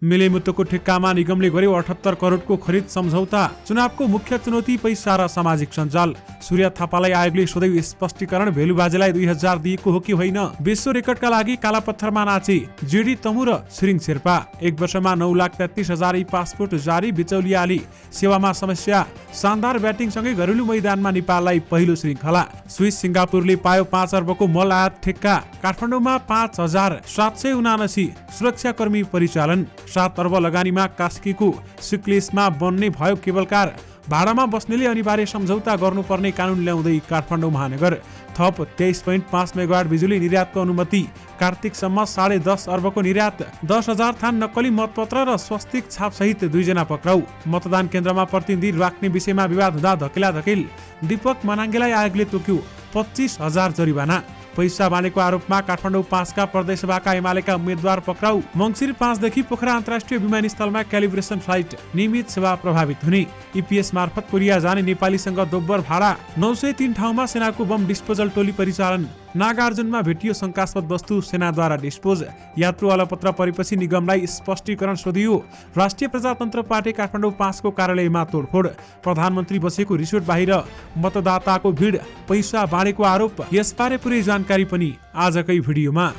मिलेमुतोको ठेक्कामा निगमले गर्यो 78 करोडको खरिद सम्झौता। चुनावको मुख्य चुनौती पैसा र सामाजिक सञ्जाल। सूर्य थापालाई आयोगले सदैव स्पष्टीकरण, भेलुबाजेलाई 2000 दिएको हो कि होइन। विश्व रेकर्डका लागि कालापत्थरमा नाचे जेडी तमु र छिरिङ शेर्पा। 1 वर्षमा 9,33,000 पासपोर्ट जारी। बिचौलियाली सेवामा समस्या। शानदार ब्याटिङसँगै घरेलु मैदानमा नेपाललाई पहिलो श्रृङ्खला। स्विस सिङ्गापुरले पायो 5 अर्बको मल आयात ठेक्का। काठमाडौँमा 5779 सुरक्षाकर्मी परिचालन। 7 अर्ब लगानीमा कास्कीको सिक्लेसमा बन्ने भयो केबल कार। भाडामा बस्नेले अनिवार्य सम्झौता गर्नुपर्ने कानुन ल्याउँदै काठमाडौँ महानगर। थप 23.5 मेगावाट बिजुली निर्यातको अनुमति। कार्तिकसम्म 10.5 अर्बको निर्यात। 10,000 थान नक्कली मतपत्र र स्वस्तिक छाप सहित 2 जना पक्राउ। मतदान केन्द्रमा प्रतिनिधि राख्ने विषयमा विवाद हुँदा धकेलाधकेल। दीपक मनाङ्गेलाई आयोगले तोक्यो 25,000 जरिवाना। पैसा बाँडेको आरोपमा काठमाडौँ 5 का प्रदेशसभाका एमालेका उम्मेद्वार पक्राउ। मङ्सिर 5 देखि पोखरा अन्तर्राष्ट्रिय विमानस्थलमा क्यालिब्रेसन फ्लाइट नियमित सेवा प्रभावित हुने। इपिएस मार्फत कोरिया जाने नेपालीसँग दोब्बर भाडा। 903 ठाउँमा सेनाको बम डिस्पोजल टोली परिचालन। नागार्जुनमा भेटियो शंकास्पद वस्तु, सेनाद्वारा डिस्पोज। यात्रु अलपत्र परेपछि निगमलाई स्पष्टीकरण सोधियो। राष्ट्रिय प्रजातन्त्र पार्टी काठमाडौँ 5 को कार्यालयमा तोडफोड। प्रधानमन्त्री बसेको रिसोर्ट बाहिर मतदाताको भिड। पैसा बाँडेको आरोप। यसबारे पुरै जानकारी पनि आजकै भिडियोमा।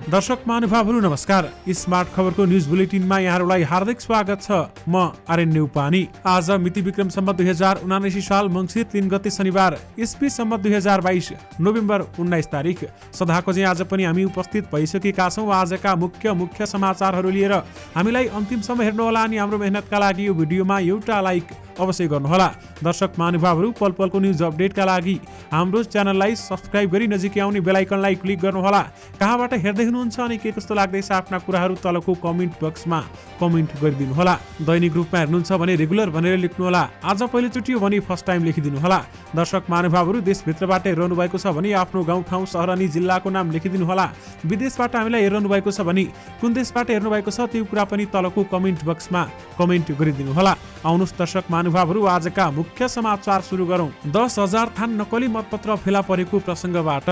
दर्शक महानुभावहरू नमस्कार। स्मार्ट खबरको न्युज बुलेटिनमा यहाँहरूलाई हार्दिक स्वागत छ। म आर्यन उपानी। आज मिति विक्रम सम्वत 2079 साल मङ्सिर 3 गते शनिबार, इस्वी सम्वत 2022 नोभेम्बर 19 तारिक। सदाको चाहिँ आज पनि हामी उपस्थित भइसकेका छौँ आजका मुख्य समाचारहरू लिएर। हामीलाई अन्तिमसम्म हेर्नुहोला अनि हाम्रो मेहनतका लागि यो भिडियोमा एउटा लाइक अवश्य गर्नुहोला। दर्शक महानुभावहरू पल पलको न्युज अपडेटका लागि हाम्रो च्यानललाई सब्स्क्राइब गरी नजिकै आउने बेल आइकनलाई क्लिक गर्नुहोला। कहाँबाट हेर्दै हुनुहुन्छ अनि के कस्तो लाग्दैछ आफ्ना कुराहरू तलको कमेन्ट बक्समा कमेन्ट गरिदिनुहोला। दैनिक रूपमा हेर्नुहुन्छ भने रेगुलर भनेर लेख्नुहोला। आज पहिलोचोटि हो भने फर्स्ट टाइम लेखिदिनुहोला। दर्शक महानुभावहरू देशभित्रबाट हेर्नु भएको छ भने आफ्नो गाउँ ठाउँ सहर अनि जिल्लाको नाम लेखिदिनुहोला। विदेशबाट हामीलाई हेर्नु भएको छ भने कुन देशबाट हेर्नु भएको छ त्यो कुरा पनि तलको कमेन्ट बक्समा कमेन्ट गरिदिनुहोला। आउनुहोस् दर्शक महानुभावहरू आजका मुख्य समाचार सुरु गरौँ। 10,000 थान नक्कली मतपत्र फेला परेको प्रसङ्गबाट।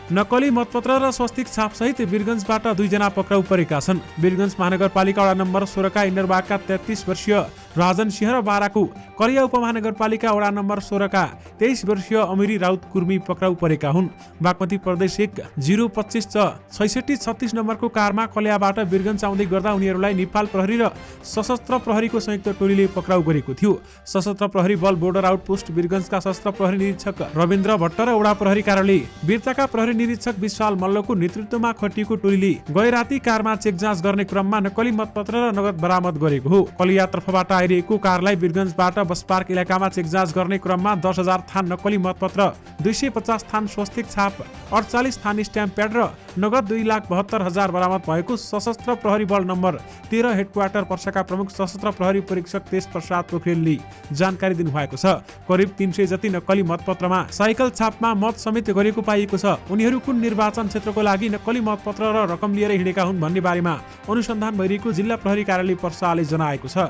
नक्कली मतपत्र र स्वस्तिक छाप सहित वीरगञ्जबाट 2 जना पक्राउ परेका छन्। वीरगञ्ज महानगरपालिका वडा नम्बर 16 का इन्डरबागका 33 वर्षीय राजन सिंह र बाराको करिया उपमहानगरपालिका वडा नम्बर 16 का 23 वर्षीय अमिरी राउत कुर्मी पक्राउ परेका हुन्। बागमती प्रदेश 1 025 66 36 नम्बरको कारमा कल्याबाट वीरगञ्ज आउँदै गर्दा उनीहरूलाई नेपाल प्रहरी र सशस्त्र प्रहरीको संयुक्त टोलीले पक्राउ गरेको थियो। सशस्त्र प्रहरी बल बोर्डर आउटपोस्ट वीरगञ्जका सशस्त्र प्रहरी निरीक्षक रविन्द्र भट्ट र वडा प्रहरी कार्यालय वीरताका प्रहरी निरीक्षक विशाल मल्लको नेतृत्वमा खटिएको टोलीले गए राति कारमा चेक जाँच गर्ने क्रममा नक्कली मतपत्र र नगद बरामद गरेको हो। कलिया तर्फबाट आइरहेको कारलाई वीरगञ्जबाट बस पार्क इलाकामा चेक जाँच गर्ने क्रममा 10,000 थान नक्कली मतपत्र, 250 थान स्वस्तिक छाप, 48 थान स्ट्याम्प प्याड र नगद 2,72,000 बरामद भएको सशस्त्र प्रहरी बल नम्बर 13 हेडक्वार्टर पर्साका प्रमुख सशस्त्र प्रहरी परीक्षक तेज प्रसाद पोखरेलले जानकारी दिनुभएको छ। करिब 300 जति नक्कली मतपत्रमा साइकल छापमा मत समेत गरेको पाइएको छ। उनीहरू कुन निर्वाचन क्षेत्रको लागि नक्कली मतपत्र र रकम लिएर हिँडेका हुन् भन्ने बारेमा अनुसन्धान भइरहेको जिल्ला प्रहरी कार्यालय पर्साले जनाएको छ।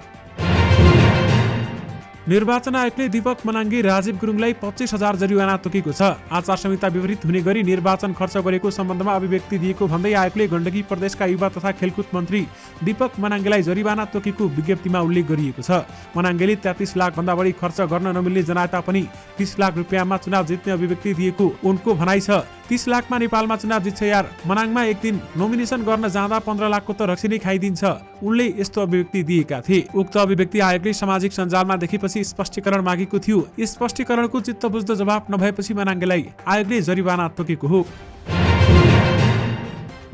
निर्वाचन आयोगले दीपक मनाङ्गे, राजीव गुरुङलाई 25,000 जरिवाना तोकेको छ। आचार संहिता विपरीत हुने गरी निर्वाचन खर्च गरेको सम्बन्धमा अभिव्यक्ति दिएको भन्दै आयोगले गण्डकी प्रदेशका युवा तथा खेलकुद मन्त्री दीपक मनाङ्गेलाई जरिवाना तोकेको विज्ञप्तिमा उल्लेख गरिएको छ। मनाङ्गेले 33 लाख भन्दा बढी खर्च गर्न नमिल्ने जनाए तापनि 30 लाख रुपियाँमा चुनाव जित्ने अभिव्यक्ति दिएको उनको भनाइ छ। 30 लाखमा नेपालमा चुनाव जित्छ यार, मनाङमा एक दिन नोमिनेसन गर्न जाँदा 15 लाखको त रक्सी नै खाइदिन्छ, उनले यस्तो अभिव्यक्ति दिएका थिए। उक्त अभिव्यक्ति आयोगले सामाजिक सञ्जालमा देखेपछि स्पष्टीकरण मागेको थियो। स्पष्टीकरणको चित्त बुझ्दो जवाब नभएपछि मनाङ्गेलाई आयोगले जरिवाना तोकेको हो।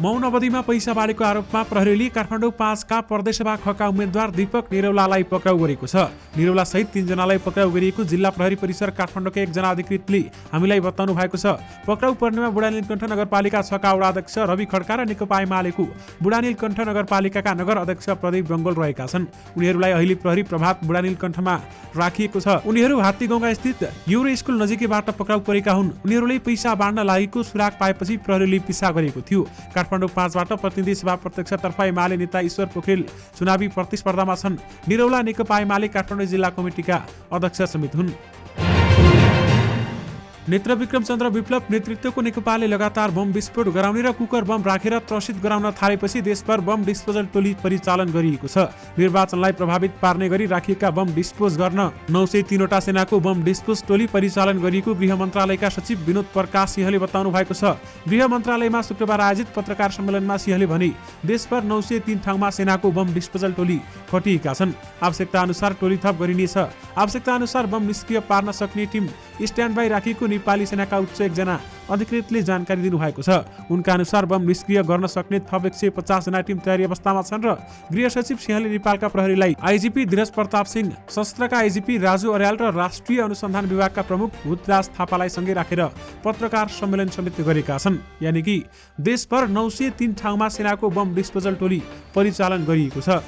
मौन अवधिमा पैसा बाँडेको आरोपमा प्रहरीले काठमाडौँ 5 का प्रदेशसभा खका उम्मेद्वार दीपक निरौलालाई पक्राउ गरेको छ। निरौला सहित 3 जनालाई पक्राउ गरिएको जिल्ला प्रहरी परिसर काठमाडौँका 1 जना अधिकृतले हामीलाई बताउनु भएको छ। पक्राउ पर्नेमा बुढानीलकण्ठ नगरपालिका 6 का वडा अध्यक्ष रवि खड्का र नेकपा एमालेको बुढानीलकण्ठ नगरपालिकाका नगर अध्यक्ष प्रदीप बङ्गोल रहेका छन्। उनीहरूलाई अहिले प्रहरी प्रभात बुढानीलकण्ठमा राखिएको छ। उनीहरू हात्तीगाउँका स्थित युरो स्कुल नजिकैबाट पक्राउ परेका हुन्। उनीहरूले पैसा बाँड्न लागेको सुराग पाएपछि प्रहरीले पिसा गरेको थियो। काठमाडौँ 5 बाट प्रतिनिधि सभा प्रत्यक्षतर्फ एमाले नेता ईश्वर पोखरेल चुनावी प्रतिस्पर्धामा छन्। निरौला नेकपा एमाले काठमाडौँ जिल्ला कमिटीका अध्यक्ष समेत हुन्। नेत्र विक्रम चन्द्र विप्लव नेतृत्वको नेकपाले लगातार बम विस्फोट गराउने र कुकर बम राखेर त्रसित गराउन थालेपछि देशभर बम डिस्पोजल टोली परिचालन गरिएको छ। निर्वाचनलाई प्रभावित पार्ने गरी राखिएका बम डिस्पोज गर्न 903वटा सेनाको बम डिस्पोज टोली परिचालन गरिएको गृह मन्त्रालयका सचिव विनोद प्रकाश सिंहले बताउनु भएको छ। गृह मन्त्रालयमा शुक्रबार आयोजित पत्रकार सम्मेलनमा सिंहले भने देशभर 903 ठाउँमा सेनाको बम डिस्पोजल टोली खटिएका छन्। आवश्यकता अनुसार टोली थप गरिनेछ। आवश्यकता अनुसार बम निष्क्रिय पार्न सक्ने टिम स्ट्यान्ड बाई राखिएको नेपाली सेनाका उच्च एकजना अधिकृतले जानकारी दिनुभएको छ। उनका अनुसार बम निष्क्रिय गर्न सक्ने थप 150 जना टिम तयारी अवस्थामा छन् र गृह सचिव सिंहले नेपालका प्रहरीलाई आइजिपी धीरज प्रताप सिंह, सशस्त्रका आइजिपी राजु अर्याल र राष्ट्रिय अनुसन्धान विभागका प्रमुख भूतराज थापालाई सँगै राखेर पत्रकार सम्मेलन समेत गरेका छन्। यानि कि देशभर 903 ठाउँमा सेनाको बम डिस्पोजल टोली परिचालन गरिएको छ।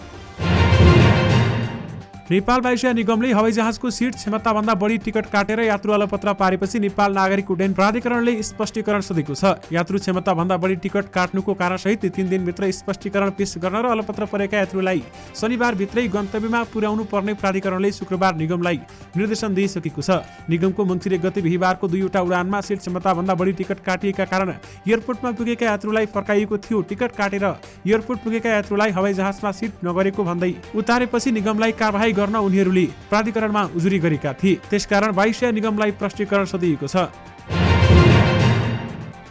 नेपाल वायुसेना निगमले हवाईजहाजको सिट क्षमताभन्दा बढी टिकट काटेर यात्रु अलपत्र पारेपछि नेपाल नागरिक उड्डयन प्राधिकरणले स्पष्टीकरण सोधेको छ। यात्रु क्षमताभन्दा बढी टिकट काट्नुको कारणसहित 3 दिनभित्र स्पष्टीकरण पेश गर्न र अलपत्र परेका यात्रुलाई शनिबार भित्रै गन्तव्यमा पुर्याउनु पर्ने प्राधिकरणले शुक्रबार निगमलाई निर्देशन दिइसकेको छ। निगमको मङ्सिर 1 गते बिहीबारको 2वटा उडानमा सिट क्षमताभन्दा बढी टिकट काटिएका कारण एयरपोर्टमा पुगेका यात्रुलाई फर्काइएको थियो। टिकट काटेर एयरपोर्ट पुगेका यात्रुलाई हवाईजहाजमा सिट नगरेको भन्दै उतारेपछि निगमलाई कारबाही गर्न उनीहरूले प्राधिकरणमा उजुरी गरेका थिए। त्यसकारण वायुसेना निगमलाई प्रष्टीकरण सोधिएको छ।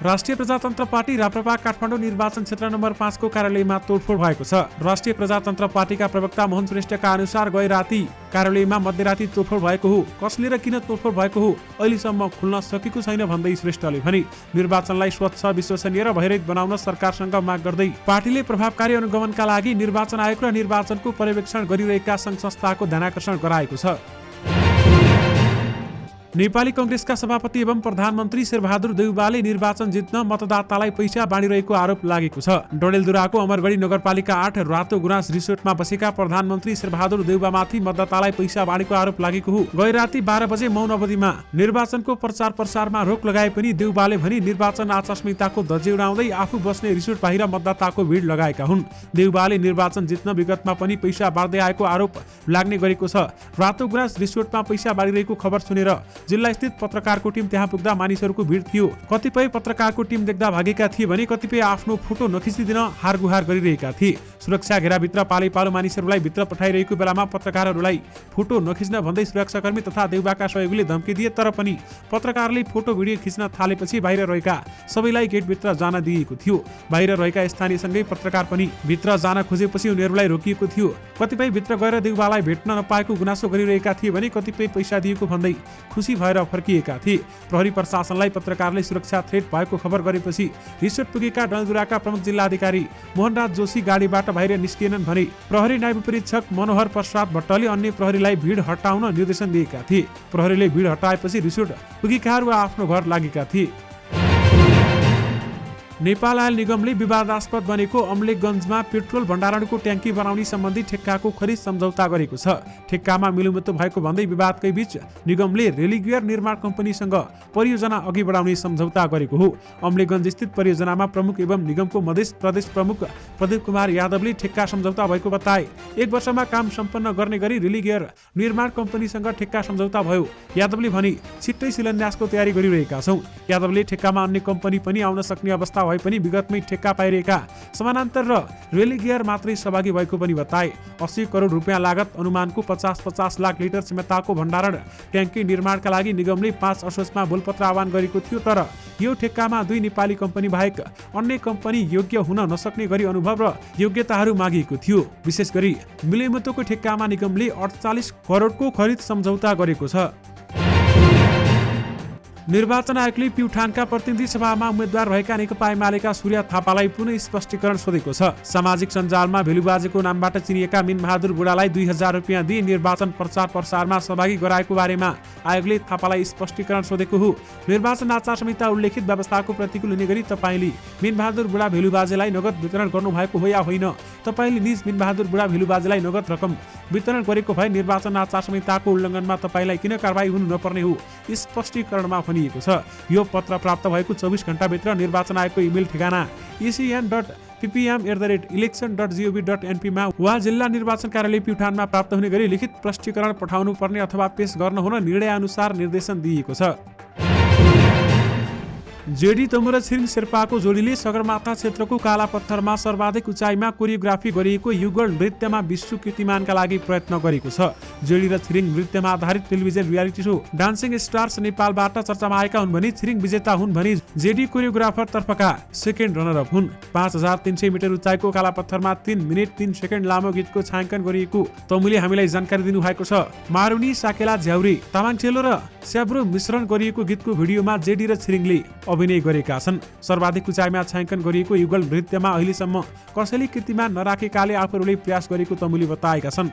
राष्ट्रिय प्रजातन्त्र पार्टी राप्रपा काठमाडौँ निर्वाचन क्षेत्र नम्बर 5 को कार्यालयमा तोडफोड भएको छ। राष्ट्रिय प्रजातन्त्र पार्टीका प्रवक्ता मोहन श्रेष्ठका अनुसार गए राति कार्यालयमा मध्यराति तोडफोड भएको हो। कसले र किन तोडफोड भएको हो अहिलेसम्म खुल्न सकेको छैन भन्दै श्रेष्ठले भने निर्वाचनलाई स्वच्छ, विश्वसनीय र भयरहित बनाउन सरकारसँग माग गर्दै पार्टीले प्रभावकारी अनुगमनका लागि निर्वाचन आयोग र निर्वाचनको पर्यवेक्षण गरिरहेका सङ्घ संस्थाको ध्यानाकर्षण गराएको छ। नेपाली कांग्रेसका सभापति एवं प्रधानमन्त्री शेरबहादुर देउवाले निर्वाचन जित्न मतदातालाई पैसा बाँडिरहेको आरोप लागेको छ। डडेलधुराको अमरगढी नगरपालिका 8 रातो गुराँस रिसोर्टमा बसेका प्रधानमन्त्री शेरबहादुर देउवामाथि मतदातालाई पैसा बाँडेको आरोप लागेको हो। गए राति 12 बजे मौन अवधिमा निर्वाचनको प्रचार प्रसारमा रोक लगाए पनि देउवाले भने निर्वाचन आचार संहिताको ध्वजा उडाउँदै आफू बस्ने रिसोर्ट बाहिर मतदाताको भिड लगाएका हुन्। देउवाले निर्वाचन जित्न विगतमा पनि पैसा बाँड्दै आएको आरोप लाग्ने गरेको छ। रातो गुराँस रिसोर्टमा पैसा बाँडिरहेको खबर सुनेर जिल्ला स्थित पत्रकारको टिम त्यहाँ पुग्दा मानिसहरूको भिड थियो। कतिपय पत्रकारको टिम देख्दा भागेका थिए भने कतिपय आफ्नो फोटो नखिचिदिन हारगुहार गरिरहेका थिए। सुरक्षा घेराभित्र पालैपालो मानिसहरूलाई भित्र पठाइरहेको बेलामा पत्रकारहरूलाई फोटो नखिच्न भन्दै सुरक्षाकर्मी तथा देउवाका सहयोगीले धम्की दिए। तर पनि पत्रकारले फोटो भिडियो खिच्न थालेपछि बाहिर रहेका सबैलाई गेटभित्र जान दिइएको थियो। बाहिर रहेका स्थानीयसँगै पत्रकार पनि भित्र जान खोजेपछि उनीहरूलाई रोकिएको थियो। कतिपय भित्र गएर देउवालाई भेट्न नपाएको गुनासो गरिरहेका थिए भने कतिपय पैसा दिएको भन्दै खुसी भएर फर्किएका थिए। प्रहरी प्रशासनलाई पत्रकारले सुरक्षा थ्रेट भएको खबर गरेपछि रिसोर्ट पुगेका डडेलधुराका प्रमुख जिल्ला अधिकारी मोहनराज जोशी गाडीबाट बाहिर निस्किएनन् भने प्रहरी नायब परीक्षक मनोहर प्रसाद भट्टले अन्य प्रहरीलाई भिड हटाउन निर्देशन दिएका थिए। प्रहरीले भिड हटाएपछि रिसोर्ट पुगेकाहरू आफ्नो घर लागेका थिए। नेपाल आयल निगमले विवादास्पद बनेको अम्लेखगञ्जमा पेट्रोल भण्डारणको ट्याङ्की बनाउने सम्बन्धी ठेक्काको खरिद सम्झौता गरेको छ। ठेक्कामा मिलुमुतु भएको भन्दै विवादकै बीच निगमले रेलिगियर निर्माण कम्पनीसँग परियोजना अघि बढाउने सम्झौता गरेको हो। अम्लेखगञ्ज स्थित परियोजनामा प्रमुख एवं निगमको मध्य प्रदेश प्रमुख प्रदीप कुमार यादवले ठेक्का सम्झौता भएको बताए। 1 वर्षमा काम सम्पन्न गर्ने गरी रेलिगियर निर्माण कम्पनीसँग ठेक्का सम्झौता भयो। यादवले भने छिट्टै शिलान्यासको तयारी गरिरहेका छौँ। यादवले ठेक्कामा अन्य कम्पनी पनि आउन सक्ने अवस्था भए पनि विगतमै ठेक्का पाइरहेका समानान्तर र रेलिगियर मात्रै सहभागी भएको पनि बताए। 80 करोड रुपियाँ लागत अनुमानको 50 लाख लिटर क्षमताको भण्डारण ट्याङ्की निर्माणका लागि निगमले 5 असोजमा बोलपत्र आह्वान गरेको थियो। तर यो ठेक्कामा 2 नेपाली कम्पनी बाहेक अन्य कम्पनी योग्य हुन नसक्ने गरी अनुभव र योग्यताहरू मागिएको थियो। विशेष गरी मिलेमुतोको ठेक्कामा निगमले 48 करोडको खरिद सम्झौता गरेको छ। निर्वाचन आयोगले प्युठानका प्रतिनिधि सभामा उम्मेद्वार भएका नेकपा एमालेका सूर्य थापालाई पुनः स्पष्टीकरण सोधेको छ। सामाजिक सञ्जालमा भेलुबाजेको नामबाट चिनिएका मिनबहादुर बुढालाई 2000 रुपियाँ दिई निर्वाचन प्रचार प्रसारमा सहभागी गराएको बारेमा आयोगले थापालाई स्पष्टीकरण सोधेको हो। निर्वाचन आचार संहिता उल्लेखित व्यवस्थाको प्रतिकूल हुने गरी तपाईँले मिनबहादुर बुढा भेलुबाजेलाई नगद वितरण गर्नुभएको हो या होइन? तपाईँले निज मिनबहादुर बुढा भेलुबाजेलाई नगद रकम वितरण गरेको भए निर्वाचन आचार संहिताको उल्लङ्घनमा तपाईँलाई किन कारबाही हुनु नपर्ने हो? स्पष्टीकरणमा भनिएको छ। यो पत्र प्राप्त भएको 24 घण्टाभित्र निर्वाचन आयोगको इमेल ठेगाना ecn.ppm@election.gov.np मा वा जिल्ला निर्वाचन कार्यालय प्युठानमा प्राप्त हुने गरी लिखित प्रष्टीकरण पठाउनु पर्ने अथवा पेश गर्न हुन निर्णय अनुसार निर्देशन दिइएको छ। जेडी तमु र छिरिङ शेर्पाको जोडीले सगरमाथा क्षेत्रको काला पत्थरमा सर्वाधिक उचाइमा कोरियोग्राफी गरिएको युगल नृत्यमा विश्व कीर्तिमानका लागि प्रयत्न गरेको छ। जेडी र छिरिङ नृत्यमा आधारित television reality show dancing stars नेपालबाट चर्चामा आएका हुन् भने छिरिङ विजेता हुन् भने जेडी कोरियोग्राफर तर्फका सेकेन्ड रनरअप हुन्। 5300 मिटर उचाइको काला पत्थरमा 3 मिनेट 3 सेकेन्ड लामो गीतको छायाङ्कन गरिएको तमुले हामीलाई जानकारी दिनुभएको छ। मारुनी साकेला झ्याउरे तामाङ चेलो र स्याब्रो मिश्रण गरिएको गीतको भिडियोमा जेडी र छिरिङले अभिनय गरेका छन्। सर्वाधिक उचाइमा छायाङ्कन गरिएको युगल नृत्यमा अहिलेसम्म कसैले कीर्तिमान नराखेकाले आफूहरूले प्रयास गरेको तमुले बताएका छन्।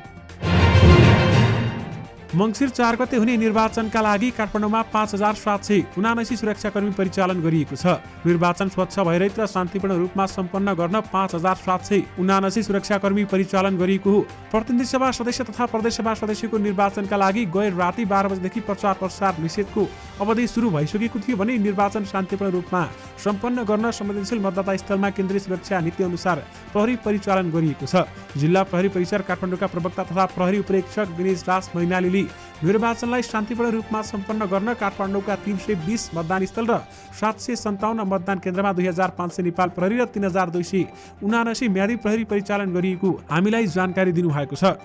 मङ्सिर 4 गते हुने निर्वाचनका लागि काठमाडौँमा 5779 सुरक्षाकर्मी परिचालन गरिएको छ। निर्वाचन स्वच्छ भयरहित र शान्तिपूर्ण रूपमा सम्पन्न गर्न 5779 सुरक्षाकर्मी परिचालन गरिएको हो। प्रतिनिधि सभा सदस्य तथा प्रदेश सभा सदस्यको निर्वाचनका लागि गैर राति 12 बजेदेखि प्रचार प्रसार निषेधको अवधि सुरु भइसकेको थियो भने निर्वाचन शान्तिपूर्ण रूपमा सम्पन्न गर्न संवेदनशील मतदाता स्थलमा केन्द्रीय सुरक्षा नीति अनुसार प्रहरी परिचालन गरिएको छ। जिल्ला प्रहरी परिसर काठमाडौँका प्रवक्ता तथा प्रहरी उपरीक्षक दिनेश राज मैनालीले निर्वाचनलाई शान्तिपूर्ण रूपमा सम्पन्न गर्न काठमाडौँका 320 मतदान स्थल र 757 मतदान केन्द्रमा 2500 नेपाल प्रहरी र 3279 म्यादी प्रहरी परिचालन गरिएको हामीलाई जानकारी दिनुभएको छ।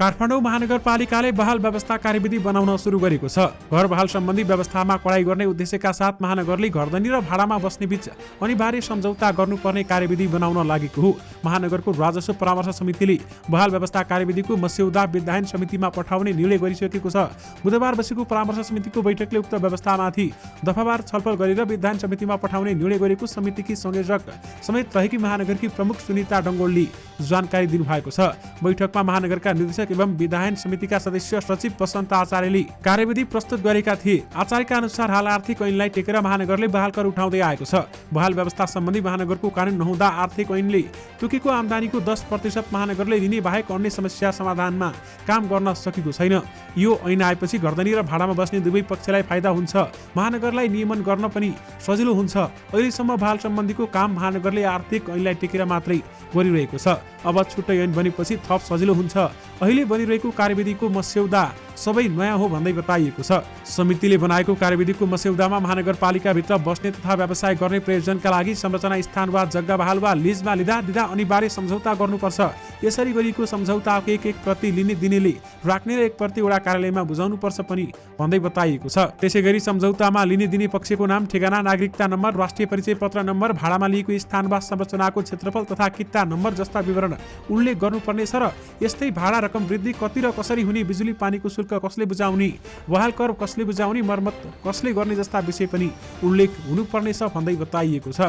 काठमाडौँ महानगरपालिकाले बहाल व्यवस्था कार्यविधि बनाउन सुरु गरेको छ। घर बहाल सम्बन्धी व्यवस्थामा कडाई गर्ने उद्देश्यका साथ महानगरले घरधनी र भाडामा बस्ने बीच अनिवार्य सम्झौता गर्नुपर्ने कार्यविधि बनाउन लागेको हो। महानगरको राजस्व परामर्श समितिले बहाल व्यवस्था कार्यविधिको मस्यौदा विधायन समितिमा पठाउने निर्णय गरिसकेको छ। बुधबार बसेको परामर्श समितिको बैठकले उक्त व्यवस्थामाथि दफावार छलफल गरेर विधायन समितिमा पठाउने निर्णय गरेको समितिकी संयोजक समेत रहेकी महानगरकी प्रमुख सुनिता डङ्गोलले जानकारी दिनुभएको छ। बैठकमा महानगरका निर्देशक एवं विधायन समितिका सदस्य सचिव वसन्त आचार्यले कार्यविधि प्रस्तुत गरेका थिए। आचार्यका अनुसार हाल आर्थिक ऐनलाई टेकेर महानगरले बहाल कर उठाउँदै आएको छ। बहाल व्यवस्था सम्बन्धी महानगरको कानुन नहुँदा आर्थिक ऐनले तोकेको आम्दानीको 10% महानगरले लिने बाहेक अन्य समस्या समाधानमा काम गर्न सकेको छैन। यो ऐन आएपछि घरधनी र भाडामा बस्ने दुवै पक्षलाई फाइदा हुन्छ। महानगरलाई नियमन गर्न पनि सजिलो हुन्छ। अहिलेसम्म बहाल सम्बन्धीको काम महानगरले आर्थिक ऐनलाई टेकेर मात्रै गरिरहेको छ। अब छुट्टै ऐन बनेपछि थप सजिलो हुन्छ। अहिले बनिरहेको कार्यविधिको मस्यौदा सबै नयाँ हो भन्दै बताइएको छ। समितिले बनाएको कार्यविधिको मस्यौदामा महानगरपालिकाभित्र बस्ने तथा व्यवसाय गर्ने प्रयोजनका लागि संरचना स्थान वा जग्गा बहाल वा लिजमा दिँदा अनिवार्य सम्झौता गर्नुपर्छ। यसरी गरिएको सम्झौताको एक प्रति लिने दिनेले राख्ने र एक प्रति वडा कार्यालयमा बुझाउनुपर्छ पनि भन्दै बताइएको छ। त्यसैगरी सम्झौतामा लिने दिने पक्षको नाम, ठेगाना, नागरिकता नम्बर, राष्ट्रिय परिचय पत्र नम्बर, भाडामा लिएको स्थान वा संरचनाको क्षेत्रफल तथा किता नम्बर जस्ता विवरण उल्लेख गर्नुपर्नेछ र यस्तै भाडा रकम वृद्धि कति र कसरी हुने, बिजुली पानीको शुल्क कसले बुझाउने, बहाल कर कसले बुझाउने, मर्मत कसले गर्ने जस्ता विषय पनि उल्लेख हुनुपर्नेछ भन्दै बताइएको छ।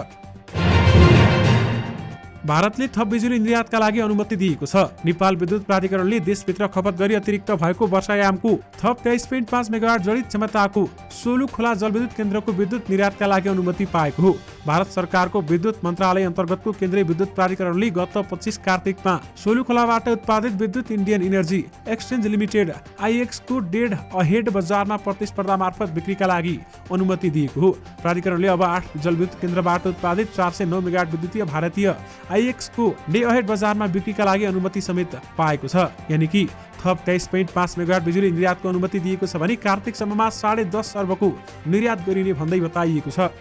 भारतले थप बिजुली निर्यातका लागि अनुमति दिएको छ। नेपाल विद्युत प्राधिकरणले देशभित्र खपत गरी अतिरिक्त भएको वर्षायामको थप 23.5 मेगावाट जडित क्षमताको सोलु खोला जलविद्युत केन्द्रको विद्युत निर्यातका लागि अनुमति पाएको हो। भारत सरकारको विद्युत मन्त्रालय अन्तर्गतको केन्द्रीय विद्युत प्राधिकरणले गत 25 कार्तिकमा सोलु खोलाबाट उत्पादित विद्युत इन्डियन इनर्जी एक्सचेन्ज लिमिटेड आईएक्स को डेढ अहेड बजारमा प्रतिस्पर्धा मार्फत बिक्रीका लागि अनुमति दिएको हो। प्राधिकरणले अब 8 जलविद्युत केन्द्रबाट उत्पादित 409 मेगावाट विद्युतीय भारतीय आईएक्स को डे अहेड बजारमा बिक्रीका लागि अनुमति समेत पाएको छ। यानि कि थप 23.5 मेगावाट बिजुली निर्यातको अनुमति दिएको छ भने कार्तिकसम्ममा 10.5 अर्बको निर्यात गरिने भन्दै बताइएको छ।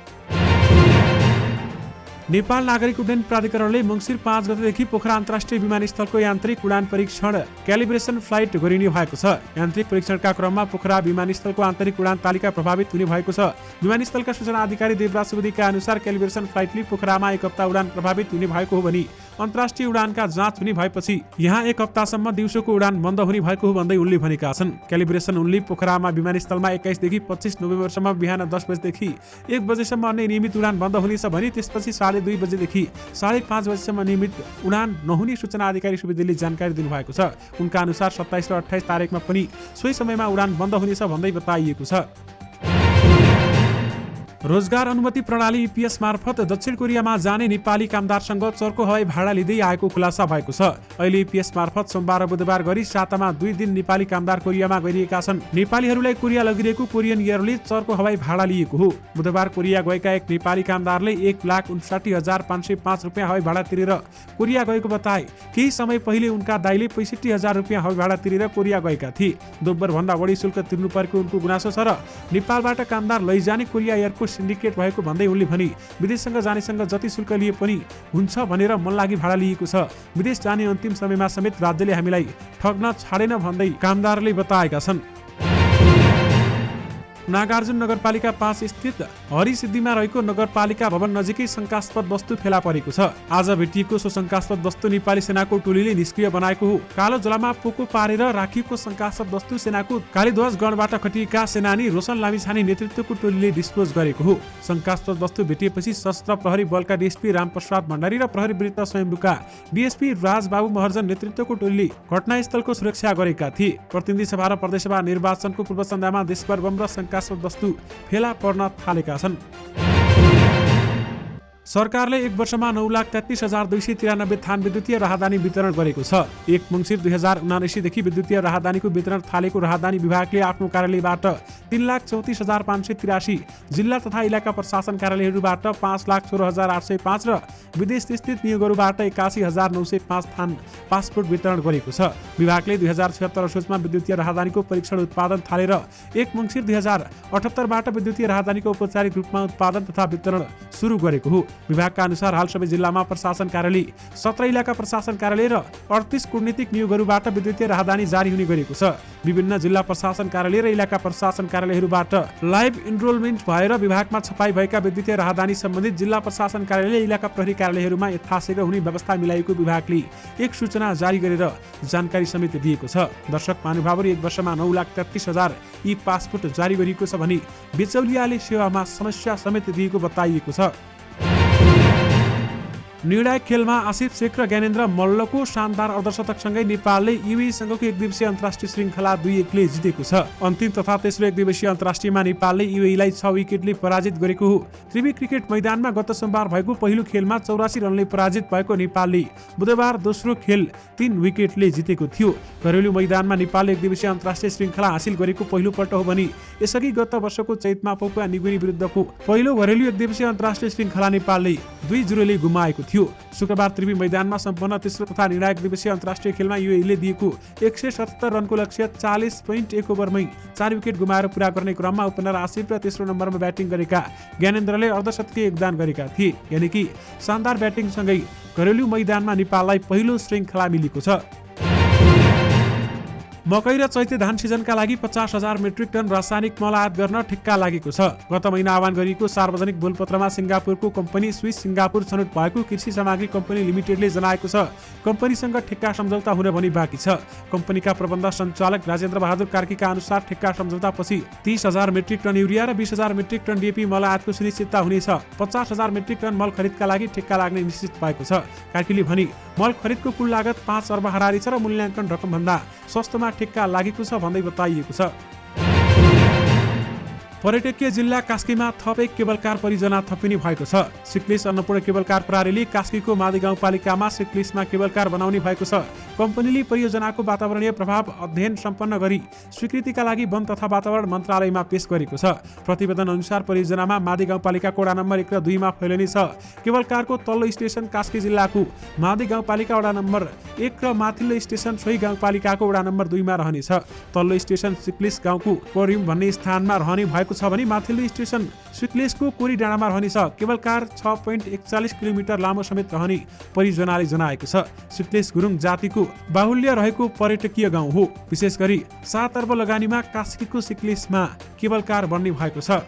नेपाल नागरिक उड्डयन प्राधिकरणले मङ्सिर 5 गतेदेखि पोखरा अन्तर्राष्ट्रिय विमानस्थलको यान्त्रिक उडान परीक्षण क्यालिब्रेसन फ्लाइट गरिने भएको छ। यान्त्रिक परीक्षणका क्रममा पोखरा विमानस्थलको आन्तरिक उडान तालिका प्रभावित हुने भएको छ। विमानस्थलका सूचना अधिकारी देवराज सुवेदीका अनुसार क्यालिब्रेसन फ्लाइटले पोखरामा 1 हप्ता उडान प्रभावित हुने भएको हो भने अन्तर्राष्ट्रिय उडानका जाँच हुने भएपछि यहाँ 1 हप्तासम्म दिउँसोको उडान बन्द हुने भएको हो भन्दै उनले भनेका छन्। क्यालिब्रेसन उनले पोखरामा विमानस्थलमा 21 देखि 25 नोभेम्बरसम्म बिहान 10 बजेदेखि 1 बजेसम्म अन्य नियमित उडान बन्द हुनेछ भने त्यसपछि 2:30 बजेदेखि 5:30 बजेसम्म नियमित उडान नहुने सूचना अधिकारी सुवेदीले जानकारी दिनुभएको छ। उनका अनुसार 27 र 28 तारिकमा पनि सोही समयमा उडान बन्द हुनेछ भन्दै बताइएको छ। रोजगार अनुमति प्रणाली EPS मार्फत दक्षिण कोरियामा जाने नेपाली कामदारसँग चर्को हवाई भाडा लिँदै आएको खुलासा भएको छ। अहिले EPS मार्फत सोमबार र बुधबार गरी सातामा 2 दिन नेपाली कामदार कोरियामा गइरहेका छन्। नेपालीहरूलाई कोरिया लगिरहेको कोरियन एयरले चर्को हवाई भाडा लिएको हो। बुधबार कोरिया गएका एक नेपाली कामदारले 1,59,505 रुपियाँ हवाई भाडा तिरेर कोरिया गएको बताए। केही समय पहिले उनका दाइले 65,000 रुपियाँ हवाई भाडा तिरेर कोरिया गएका थिए। दोब्बर भन्दा बढी शुल्क तिर्नु परेको उनको गुनासो छ र नेपालबाट कामदार लैजाने कोरिया एयरको सिन्डिकेट भएको भन्दै उनले भने विदेशसँग जानेसँग जति शुल्क लिए पनि हुन्छ भनेर मन लागि भाडा लिएको छ। विदेश जाने अन्तिम समयमा समेत राज्यले हामीलाई ठग्न छाडेन भन्दै कामदारले बताएका छन्। नागार्जुन नगरपालिका 5 स्थित हरिसिद्धिमा रहेको नगरपालिका भवन नजिकै शंकास्पद वस्तु फेला परेको छ। आज भेटिएको सो शंकास्पद वस्तु नेपाली सेनाको टोलीले निष्क्रिय बनाएको हो। कालो जलामा पोको पारेर राखिएको शंकास्पद वस्तु सेनाको कालीध्वज गणबाट खटिएका सेनानी रोशन लामिछाने नेतृत्वको टोलीले डिस्पोज गरेको हो। शंकास्पद वस्तु भेटिएपछि सशस्त्र प्रहरी बलका DSP रामप्रसाद भण्डारी र प्रहरी वृत्त स्वयम्भूका DSP राजबाबु महर्जन नेतृत्वको टोलीले घटनास्थलको सुरक्षा गरेका थिए। प्रतिनिधि सभा र प्रदेशसभा निर्वाचनको पूर्व सन्ध्यामा देशभर बम र वस्तु फेला पर्न थालेका छन्। सरकारले एक वर्षमा 9,33,293 थान विद्युतीय राहदानी वितरण गरेको छ। 1 मङ्सिर 2079 देखि विद्युतीय राहदानीको वितरण थालेको राहदानी विभागले आफ्नो कार्यालयबाट 3,34,583, जिल्ला तथा इलाका प्रशासन कार्यालयहरूबाट 5,16,805 र विदेश स्थित नियोगहरूबाट 81,905 थान पासपोर्ट वितरण गरेको छ। विभागले 2076 असोजमा विद्युतीय राहदानीको परीक्षण उत्पादन थालेर 1 मङ्सिर 2078बाट विद्युतीय राहदानीको औपचारिक रूपमा उत्पादन तथा वितरण सुरु गरेको हो। विभागका अनुसार हाल सबै जिल्लामा प्रशासन कार्यालय, 17 इलाका प्रशासन कार्यालय र 38 कूटनीतिक नियोगहरूबाट विद्युतीय राहदानी जारी हुने गरेको छ। विभिन्न जिल्ला प्रशासन कार्यालय र इलाका प्रशासन कार्यालयहरूबाट लाइभ इनरोलमेन्ट भएर विभागमा छपाई भएका विद्युतीय राहदानी सम्बन्धित जिल्ला प्रशासन कार्यालय, इलाका प्रहरी कार्यालयहरूमा यथाशीघ्र हुने व्यवस्था मिलाएको विभागले एक सूचना जारी गरेर जानकारी समेत दिएको छ। दर्शक महानुभावहरू, 1 वर्षमा 9,33,000 ई पासपोर्ट जारी गरिएको छ भने बिचौलियाले सेवामा समस्या समेत दिएको बताइएको छ। निर्णायक खेलमा आसिफ शेख र ज्ञानेन्द्र मल्लको शानदार अर्धशतकसँगै नेपालले युएईसँगको एकदिवसीय अन्तर्राष्ट्रिय श्रृङ्खला 2-1ले जितेको छ। अन्तिम तथा तेस्रो एकदिवसीय अन्तर्राष्ट्रियमा नेपालले युएईलाई 6 विकेटले पराजित गरेको हो। त्रिवी क्रिकेट मैदानमा गत सोमबार भएको पहिलो खेलमा 84 रनले पराजित भएको नेपालले बुधबार दोस्रो खेल 3 विकेटले जितेको थियो। घरेलु मैदानमा नेपालले एकदिवसीय अन्तर्राष्ट्रिय श्रृङ्खला हासिल गरेको पहिलो पल्ट हो भने यसअघि गत वर्षको चैतमा पपुवा न्युगिनी विरुद्धको पहिलो घरेलु एकदिवसीय अन्तर्राष्ट्रिय श्रृङ्खला नेपालले 2-0ले गुमाएको थियो। शुक्रबार त्रिवी मैदानमा सम्पन्न तेस्रो तथा निर्णायक दिवसीय अन्तर्राष्ट्रिय खेलमा युएईले दिएको 177 रनको लक्ष्य 40.1 ओभरमै 4 विकेट गुमाएर पूरा गर्ने क्रममा ओपनर आसिफ र तेस्रो नम्बरमा ब्याटिङ गरेका ज्ञानेन्द्रले अर्धशतकीय योगदान गरेका थिए। यानि कि शानदार ब्याटिङसँगै घरेलु मैदानमा नेपाललाई पहिलो श्रृङ्खला मिलेको छ। मकै र चैते धान सिजनका लागि 50,000 मेट्रिक टन रासायनिक मल आयात गर्न ठेक्का लागेको छ। गत महिना आह्वान गरिएको सार्वजनिक बोलपत्रमा सिङ्गापुरको कम्पनी स्विस सिङ्गापुर छनौट भएको कृषि सामग्री कम्पनी लिमिटेडले जनाएको छ। कम्पनीसँग ठेक्का सम्झौता हुन पनि बाँकी छ। कम्पनीका प्रबन्ध सञ्चालक राजेन्द्र बहादुर कार्कीका अनुसार ठेक्का सम्झौतापछि 30,000 मेट्रिक टन युरिया र 20,000 मेट्रिक टन DAP मल आयातको सुनिश्चितता हुनेछ। 50,000 मेट्रिक टन मल खरिदका लागि ठेक्का लाग्ने निश्चित भएको छ। कार्कीले भने मल खरिदको कुल लागत 5 अर्ब हाराहारी छ र मूल्याङ्कन रकमभन्दा सस्तोमा ठेक्का लागेको छ भन्दै बताइएको छ। पर्यटकीय जिल्ला कास्कीमा थप एक केबल कार परियोजना थपिने भएको छ। सिक्लिस अन्नपूर्ण केबल कार प्रणालीले कास्कीको मादी गाउँपालिकामा सिक्लिसमा केबल कार बनाउने भएको छ। कम्पनीले परियोजनाको वातावरणीय प्रभाव अध्ययन सम्पन्न गरी स्वीकृतिका लागि वन तथा वातावरण मन्त्रालयमा पेश गरेको छ। प्रतिवेदन अनुसार परियोजनामा मादी गाउँपालिकाको वडा नम्बर 1 र 2 मा फैलिनेछ। केबल कारको तल्लो स्टेसन कास्की जिल्लाको मादी गाउँपालिका वडा नम्बर 1 र माथिल्लो स्टेसन सोही गाउँपालिकाको वडा नम्बर 2 मा रहनेछ। तल्लो स्टेसन सिक्लिस गाउँको कोरिम भन्ने स्थानमा रहने भएको छ भने माथिल्लो स्टेसन सिक्लिसको कोरी डाँडामा रहनेछ। केबल कार 6.41 किलोमिटर लामो समेत रहने परियोजनाले जनाएको छ। सिक्लिस गुरुङ जातिको बाहुल्य रहेको पर्यटकीय गाउँ हो। विशेष गरी 7 अर्ब लगानीमा कास्कीको सिक्लिसमा केबल कार बन्ने भएको छ।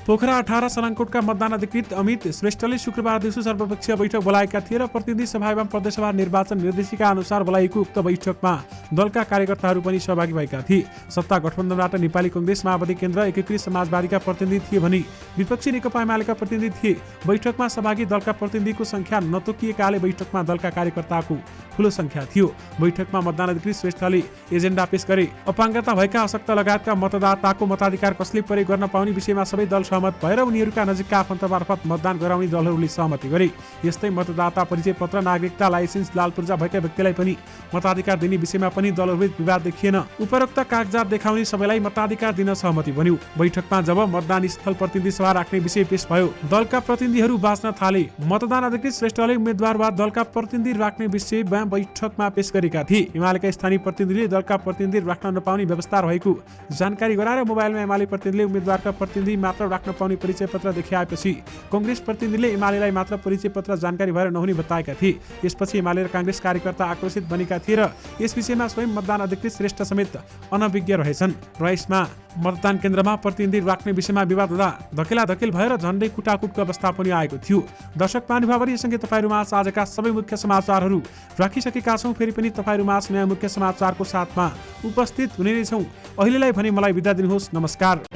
पोखरा 18 सलाङकोटका मतदान अधिकृत अमित श्रेष्ठले शुक्रबार दिउँसो सर्वपक्षीय बैठक बोलाएका थिए र प्रतिनिधि सभा एवं प्रदेशसभा निर्वाचन निर्देशिका अनुसार बोलाइएको उक्त बैठकमा दलका कार्यकर्ताहरू पनि सहभागी भएका थिए। सत्ता गठबन्धनबाट नेपाली कांग्रेस, माओवादी केन्द्र, एकीकृत समाजवादीका प्रतिनिधि थिए भने विपक्षी नेकपा एमालेका प्रतिनिधि थिए। बैठकमा सहभागी दलका प्रतिनिधिको संख्या नतोकिएकाले बैठकमा दलका कार्यकर्ताको ठूलो संख्या थियो। बैठकमा मतदान अधिकृत श्रेष्ठले एजेन्डा पेश गरे। अपाङ्गता भएका अशक्त लगायतका मतदाताको मताधिकार कसले प्रयोग गर्न पाउने विषयमा सबै दल सहमत भएर उनीहरूका नजिकका आफन्त मार्फत मतदान गराउने दलहरूले सहमति गरे। यस्तै मतदाता परिचय पत्र, नागरिकता लाइसेन्स, लाल पूर्जा भएका व्यक्तिलाई पनि मताधिकार दिने विषयमा पनि दलहरूबीच विवाद देखिएन। उपरोक्त कागजात देखाउने सबैलाई मताधिकार दिन सहमति बन्यो। बैठकमा जब मतदान स्थल प्रतिनिधि सभा राख्ने विषय पेश भयो, दलका प्रतिनिधिहरू बाँच्न थाले। मतदान अधिकृत श्रेष्ठले उम्मेद्वार वा दलका प्रतिनिधि राख्ने विषयमा बैठकमा पेश गरेका थिए। एमालेका स्थानीय प्रतिनिधिले दलका प्रतिनिधि राख्न नपाउने व्यवस्था रहेको जानकारी गराएर मोबाइलमा एमाले प्रतिनिधिले उम्मेद्वारका प्रतिनिधि मात्र राख्न पाउने परिचय पत्र देखाएपछि कांग्रेस प्रतिनिधिले एमालेलाई मात्र परिचय पत्र जानकारी भएर नहुने बताएका थिए। यसपछि एमाले र कांग्रेस कार्यकर्ता आक्रोशित बनेका थिए र यस विषयमा स्वयं मतदान अधिकृत श्रेष्ठ समेत अनभिज्ञ रहेछन् र यसमा मतदान केन्द्रमा प्रतिनिधि राख्ने विषयमा विवाद हुँदा धकेलाधकेल भएर झण्डै कुटाकुटको अवस्था पनि आएको थियो। दर्शक महानुभावहरू, यससँगै तपाईँहरूमाझ आजका सबै मुख्य समाचारहरू राखिसकेका छौँ। फेरि पनि तपाईँहरूमाझ नयाँ मुख्य समाचारको साथमा उपस्थित हुने नै छौँ। अहिलेलाई भने मलाई बिदा दिनुहोस्। नमस्कार।